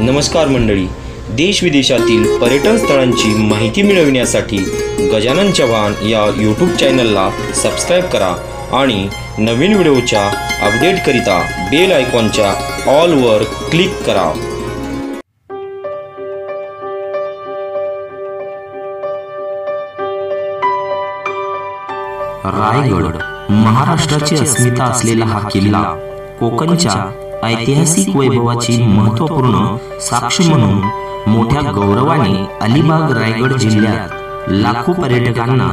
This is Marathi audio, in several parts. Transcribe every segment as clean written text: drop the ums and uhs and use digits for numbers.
नमस्कार मंडळी, देश विदेशातील पर्यटन स्थळांची माहिती मिळविण्यासाठी गजानन चव्हाण या यूट्यूब चॅनलला सबस्क्राईब करा आणि नवीन व्हिडिओच्या अपडेटकरिता बेल आयकॉनच्या ऑलवर क्लिक करा. रायगड महाराष्ट्राची अस्मिता असलेला हा किल्ला कोकणच्या ऐतिहासिक वैभवाची महत्त्वपूर्ण साक्ष म्हणून मोठ्या गौरवाने अलिबाग रायगड जिल्ह्यात लाखो पर्यटकांना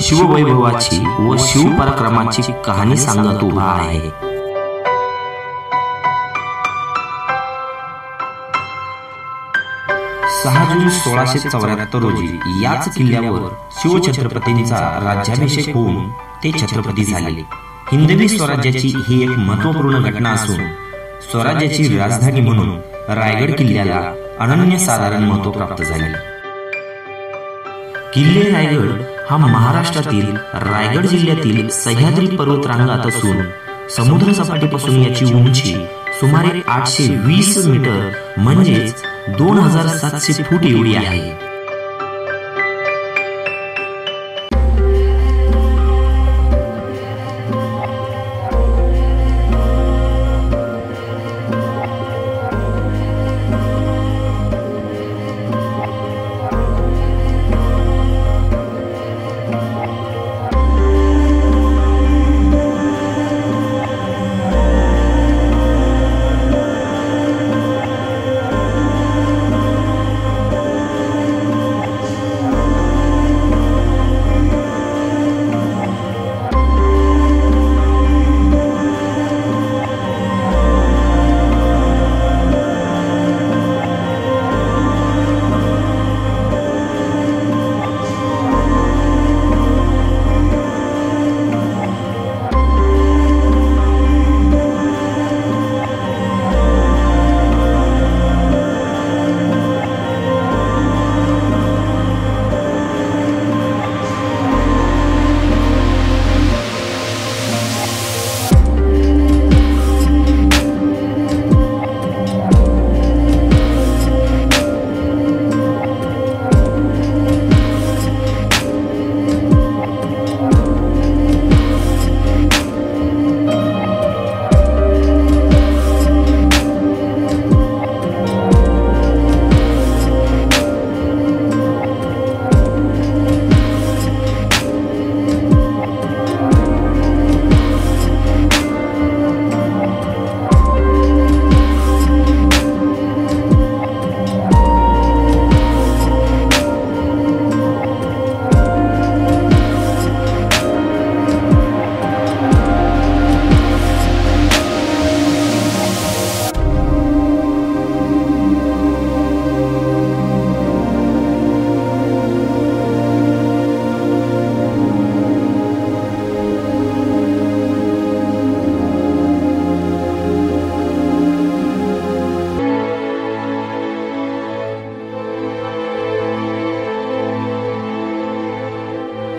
शिववैभवाची व शिवपराक्रमाची कहाणी सांगत उभा आहे. जून 1674 रोजी याच किल्ल्यावर शिवछत्रपतींचा राज्याभिषेक होऊन ते छत्रपती झाले. हिंदवी स्वराज्याची ही एक महत्त्वपूर्ण घटना असून स्वराज्याची राजधानी म्हणून रायगड किल्ल्याला अनन्यसाधारण महत्त्व प्राप्त झाले. किल्ले रायगड हा महाराष्ट्रातील रायगड जिल्ह्यातील सह्याद्री पर्वतरांगात असून समुद्र सपाटीपासून याची उंची सुमारे 820 मीटर म्हणजेच 2700 फूट एवढी आहे.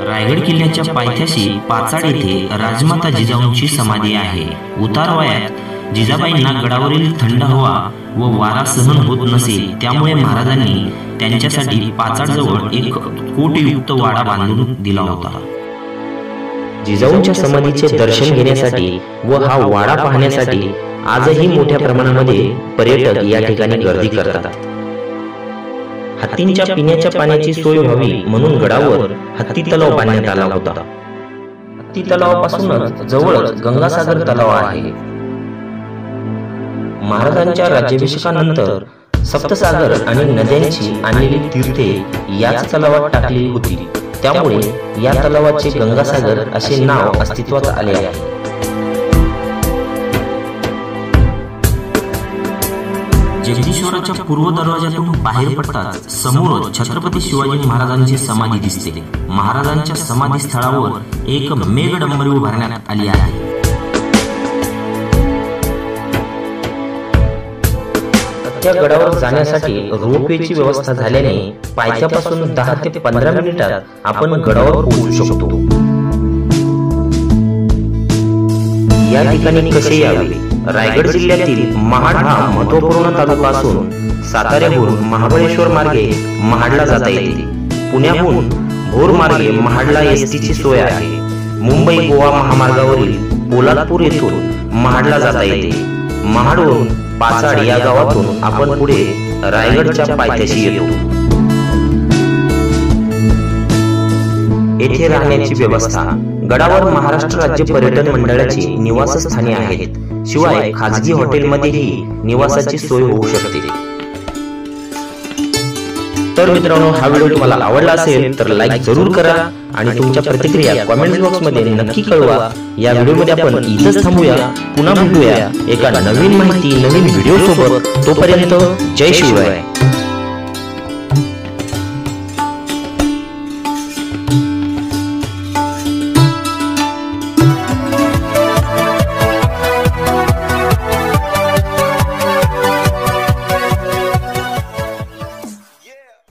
रायगड किल्ल्याच्या पायथ्याशी पाचाड येथे राजमाता जिजाऊंची समाधी आहे. उतारवयात जिजाबाईंना गडावरील थंड हवा व वारा सहन होत नसेल, त्यामुळे महाराजांनी त्यांच्यासाठी पाचाडजवळ एक कोटयुक्त वाडा बांधून दिला होता. जिजाऊंच्या समाधीचे दर्शन घेण्यासाठी व हा वाडा पाहण्यासाठी आजही मोठ्या प्रमाणामध्ये पर्यटक या ठिकाणी गर्दी करतात. हत्तींच्या पिण्याच्या पाण्याची सोय व्हावी म्हणून गडावर हत्ती तलाव बांधण्यात आला होता. हत्ती तलावापासूनच जवळच गंगासागर तलाव आहे. महाराजांच्या राज्याभिषेकानंतर सप्तसागर आणि नद्यांची आणलेली तीर्थे याच तलावात टाकलेली होती, त्यामुळे या तलावाचे गंगासागर असे नाव अस्तित्वात आले आहे. जगदीश्वराच्या पूर्व दरवाजातून बाहेर पडताच समोरच छत्रपती शिवाजी महाराजांची समाधी दिसते. महाराजांच्या समाधी स्थळावर एक मेघडंबरी उभारण्यात आली आहे. त्या गडावर जाण्यासाठी रोपवेची व्यवस्था झाल्याने पायथ्यापासून 10 ते 15 मिनिटात आपण गडावर पोहोचू शकतो. या ठिकाणी कसे यावे रायगड जिल्ह्यातील महाड हा महत्त्वपूर्ण तालुका असून साताऱ्याहून महाबळेश्वर मार्गे महाडला जाता येते। पुण्याहून भोर मार्गे महाडला एसटीची सोय आहे। मुंबई गोवा महामार्गावरील पोलादपूर येथून महाडला जाता येते। महाडहून पाचाड या गावातून आपण पुढे रायगडच्या पायथ्याशी येतो। येथे राहण्याची व्यवस्था गडावर महाराष्ट्र राज्य पर्यटन मंडळाची निवासस्थाने आहेत। शिवाय खाजगी हॉटेलमध्येही निवासाची सोय होऊ शकते। तर मित्रांनो, हा व्हिडिओ तुम्हाला आवडला असेल तर लाईक जरूर करा आणि तुमच्या प्रतिक्रिया कमेंट बॉक्स मध्ये नक्की कळवा। या व्हिडिओमध्ये आपण इथंच थांबूया, पुन्हा भेटूया एका नवीन माहिती नवीन व्हिडिओ सोबत। तोपर्यंत जय शिवराय।